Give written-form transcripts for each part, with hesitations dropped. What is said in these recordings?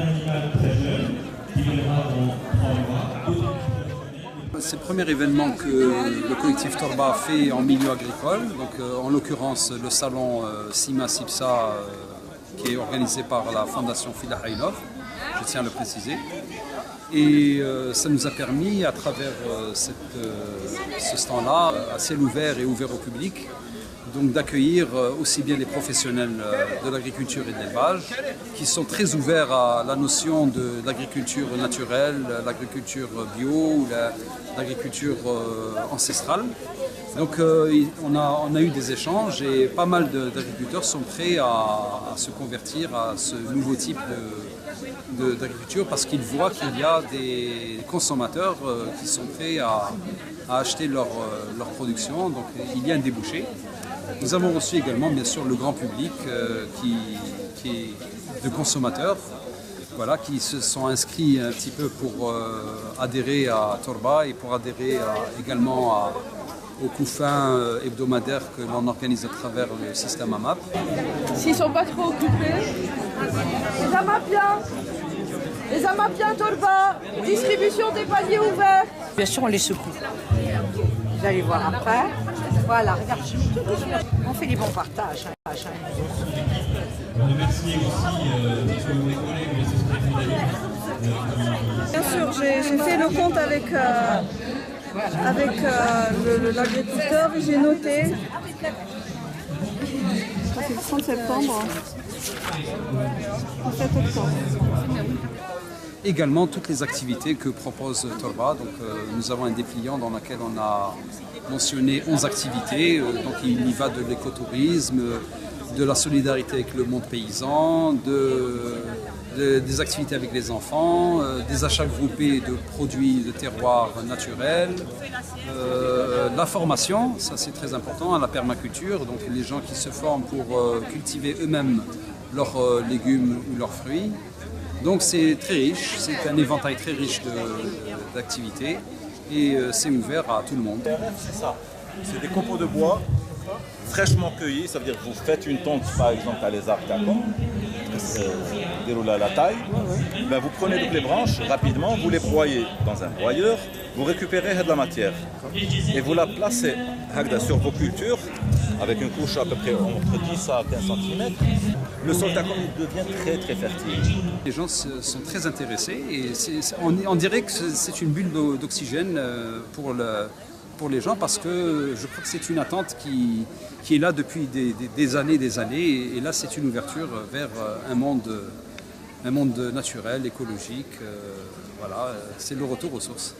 animal très jeune qui viendra dans 3 mois. C'est le premier événement que le collectif Torba fait en milieu agricole, donc en l'occurrence le salon Sima Sipsa qui est organisé par la fondation Fila Haïlov, je tiens à le préciser. Et ça nous a permis, à travers ce stand-là, à ciel ouvert et ouvert au public, donc d'accueillir aussi bien les professionnels de l'agriculture et de l'élevage, qui sont très ouverts à la notion de l'agriculture naturelle, l'agriculture bio ou l'agriculture ancestrale. Donc on a eu des échanges et pas mal d'agriculteurs sont prêts à se convertir à ce nouveau type d'agriculture parce qu'ils voient qu'il y a des consommateurs qui sont prêts à acheter leur production, donc il y a un débouché. Nous avons reçu également bien sûr le grand public qui est de consommateurs, voilà, qui se sont inscrits un petit peu pour adhérer à Torba et pour adhérer également aux coups fins hebdomadaires que l'on organise à travers le système AMAP. S'ils ne sont pas trop occupés, les Amapiens Torba, distribution des paniers ouverts. Bien sûr, on les secoue. Vous allez voir après. Voilà, regarde, on fait des bons partages. On remercie aussi mes collègues de la société. Bien sûr, j'ai fait le compte avec l'agriculteur et j'ai noté. Ça fait le 30 septembre. 37 octobre. Également toutes les activités que propose Torba. Donc, nous avons un dépliant dans lequel on a mentionné 11 activités. Donc il y va de l'écotourisme, de la solidarité avec le monde paysan, des activités avec les enfants, des achats groupés de produits de terroirs naturels, la formation, ça c'est très important, à la permaculture, donc les gens qui se forment pour cultiver eux-mêmes leurs légumes ou leurs fruits. Donc c'est très riche, c'est un éventail très riche d'activités et c'est ouvert à tout le monde. C'est ça, c'est des copeaux de bois fraîchement cueillis, ça veut dire que vous faites une tente par exemple à les arbres d'accord, déroule à la taille, ben, vous prenez toutes les branches rapidement, vous les broyez dans un broyeur, vous récupérez de la matière et vous la placez sur vos cultures avec une couche à peu près entre 10 à 15 cm. Le sol takom devient très très fertile. Les gens sont très intéressés et on dirait que c'est une bulle d'oxygène pour les gens parce que je crois que c'est une attente qui est là depuis des années et là c'est une ouverture vers un monde naturel, écologique, voilà, c'est le retour aux sources.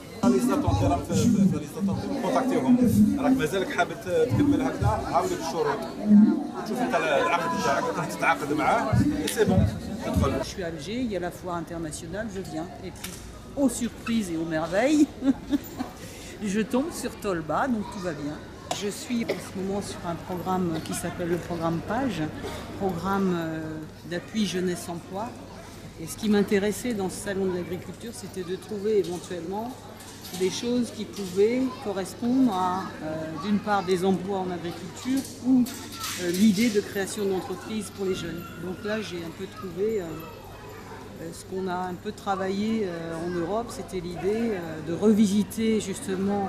كونتاكتيهم راك مازالك حابب تكمل هكذا عاود الشروط تشوف انت العقد تاعك تتعاقد معاه سي بون تدخل. Je suis à Alger, il y a la foire internationale, je viens. Et puis, aux surprises et aux merveilles, je tombe sur Tolba, donc tout va bien. Je suis en ce moment sur un programme qui s'appelle le programme PAGE, programme d'appui jeunesse-emploi. Et ce qui m'intéressait dans ce salon de l'agriculture, c'était de trouver éventuellement des choses qui pouvaient correspondre à, d'une part, des emplois en agriculture ou l'idée de création d'entreprises pour les jeunes. Donc là, j'ai un peu trouvé ce qu'on a un peu travaillé en Europe, c'était l'idée de revisiter justement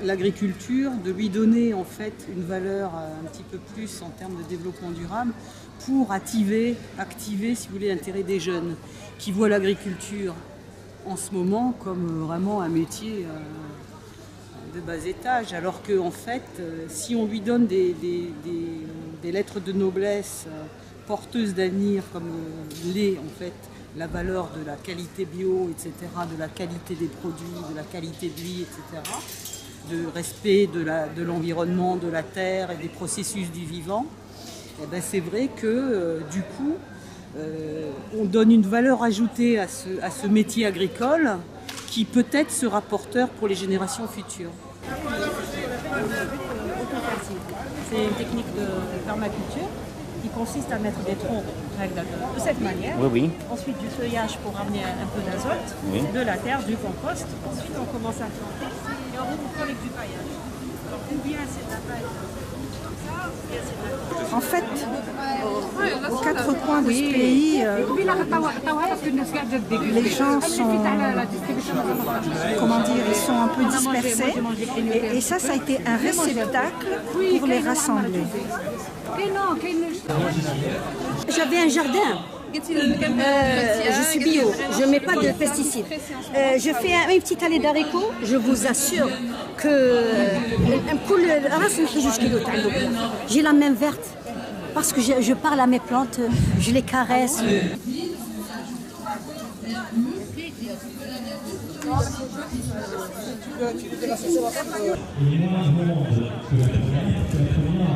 l'agriculture, de lui donner en fait une valeur un petit peu plus en termes de développement durable pour activer, si vous voulez, l'intérêt des jeunes qui voient l'agriculture en ce moment comme vraiment un métier de bas étage, alors que en fait, si on lui donne des lettres de noblesse porteuses d'avenir comme l'est en fait la valeur de la qualité bio, etc., de la qualité des produits, de la qualité de vie, etc., de respect de l'environnement, de la terre et des processus du vivant, eh ben c'est vrai que du coup, on donne une valeur ajoutée à ce métier agricole qui peut-être sera porteur pour les générations futures. C'est une technique de permaculture qui consiste à mettre des troncs de cette manière. Oui, oui. Ensuite du feuillage pour ramener un peu d'azote, Oui. de la terre, du compost. Ensuite on commence à planter et en haut on prend avec du paillage. Alors ou bien c'est de la paille En fait, aux quatre coins de ce pays, les gens sont, comment dire, ils sont un peu dispersés. Et ça a été un réceptacle pour les rassembler. J'avais un jardin. Je suis bio, je ne mets pas de pesticides. Je fais une petite allée d'haricots, je vous assure que j'ai la main verte parce que je parle à mes plantes, je les caresse. Il est moins de monde que la première